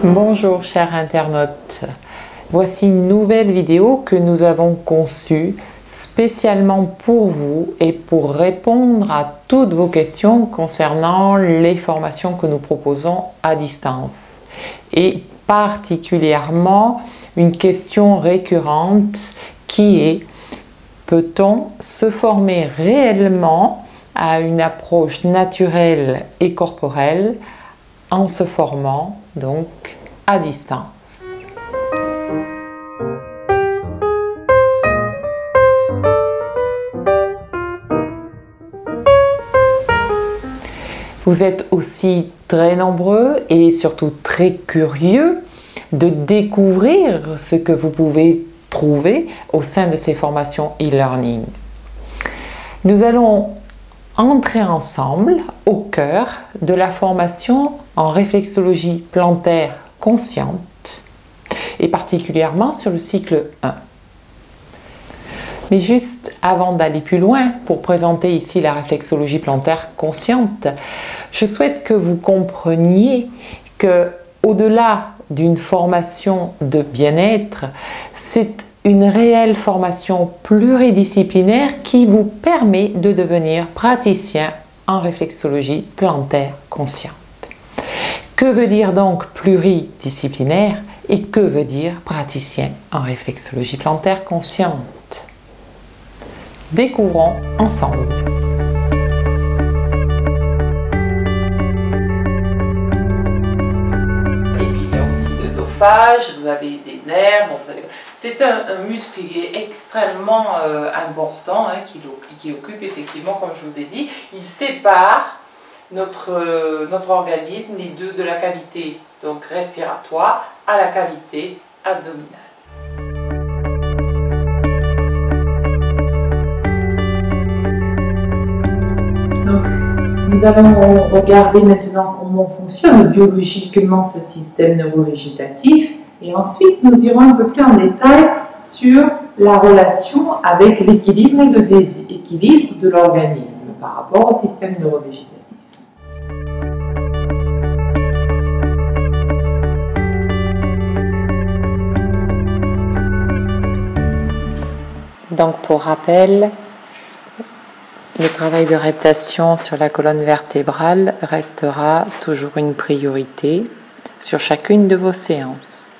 Bonjour chers internautes, voici une nouvelle vidéo que nous avons conçue spécialement pour vous et pour répondre à toutes vos questions concernant les formations que nous proposons à distance. Et particulièrement une question récurrente qui est: peut-on se former réellement à une approche naturelle et corporelle en se formant donc à distance? Vous êtes aussi très nombreux et surtout très curieux de découvrir ce que vous pouvez trouver au sein de ces formations e-learning. Nous allons entrer ensemble au cœur de la formation en réflexologie plantaire consciente et particulièrement sur le cycle 1. Mais juste avant d'aller plus loin pour présenter ici la réflexologie plantaire consciente, je souhaite que vous compreniez que au-delà d'une formation de bien-être, c'est une réelle formation pluridisciplinaire qui vous permet de devenir praticien en réflexologie plantaire consciente. Que veut dire donc pluridisciplinaire et que veut dire praticien en réflexologie plantaire consciente? Découvrons ensemble. Et puis il y a aussi l'œsophage, vous avez des nerfs, bon, c'est un muscle qui est extrêmement important, hein, qui occupe effectivement, comme je vous ai dit, il sépare notre organisme, les deux, de la cavité donc respiratoire à la cavité abdominale. Donc, nous allons regarder maintenant comment fonctionne biologiquement ce système neurovégétatif et ensuite nous irons un peu plus en détail sur la relation avec l'équilibre et le déséquilibre de l'organisme par rapport au système neurovégétatif. Donc pour rappel, le travail de réaptation sur la colonne vertébrale restera toujours une priorité sur chacune de vos séances.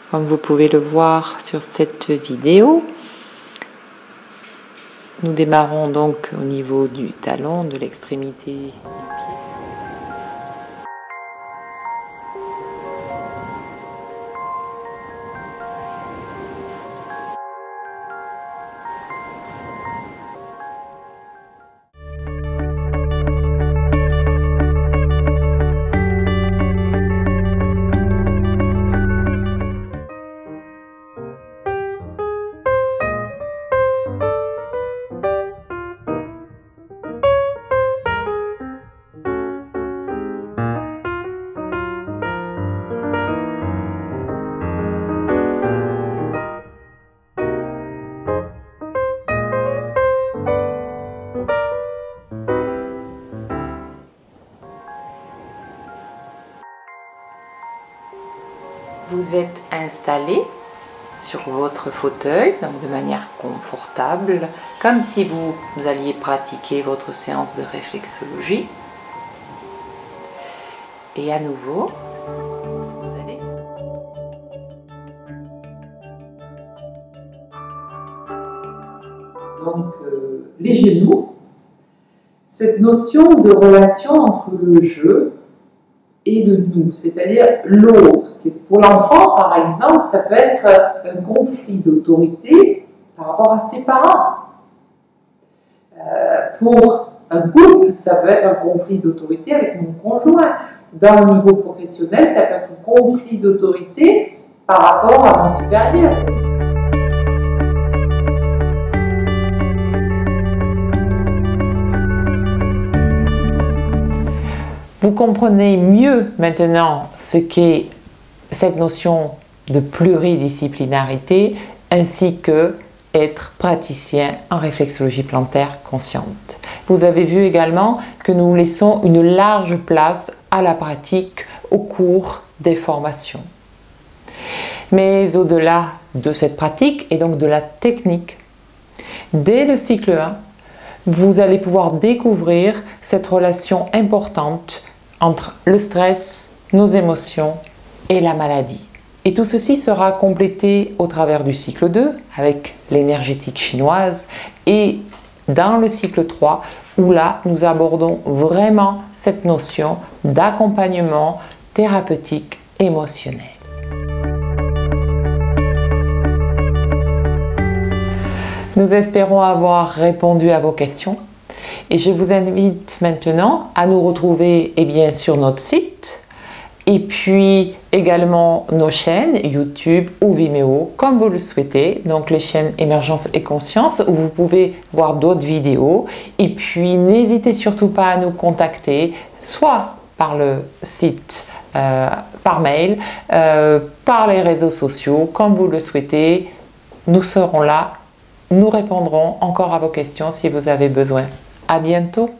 Comme vous pouvez le voir sur cette vidéo, nous démarrons donc au niveau du talon, de l'extrémité du pied. Vous êtes installé sur votre fauteuil, donc de manière confortable, comme si vous alliez pratiquer votre séance de réflexologie. Et à nouveau, vous allez... Donc, les genoux, cette notion de relation entre le je et le nous, c'est-à-dire l'autre. Pour l'enfant, par exemple, ça peut être un conflit d'autorité par rapport à ses parents. Pour un couple, ça peut être un conflit d'autorité avec mon conjoint. Dans le niveau professionnel, ça peut être un conflit d'autorité par rapport à mon supérieur. Vous comprenez mieux maintenant ce qu'est cette notion de pluridisciplinarité ainsi que être praticien en réflexologie plantaire consciente. Vous avez vu également que nous laissons une large place à la pratique au cours des formations. Mais au-delà de cette pratique et donc de la technique, dès le cycle 1, vous allez pouvoir découvrir cette relation importante entre le stress, nos émotions et la maladie. Et tout ceci sera complété au travers du cycle 2 avec l'énergétique chinoise et dans le cycle 3 où là nous abordons vraiment cette notion d'accompagnement thérapeutique émotionnel. Nous espérons avoir répondu à vos questions et je vous invite maintenant à nous retrouver sur notre site et puis également nos chaînes YouTube ou Vimeo comme vous le souhaitez, donc les chaînes Émergence et Conscience où vous pouvez voir d'autres vidéos et puis n'hésitez surtout pas à nous contacter soit par le site, par mail, par les réseaux sociaux comme vous le souhaitez, nous serons là. Nous répondrons encore à vos questions si vous avez besoin. À bientôt!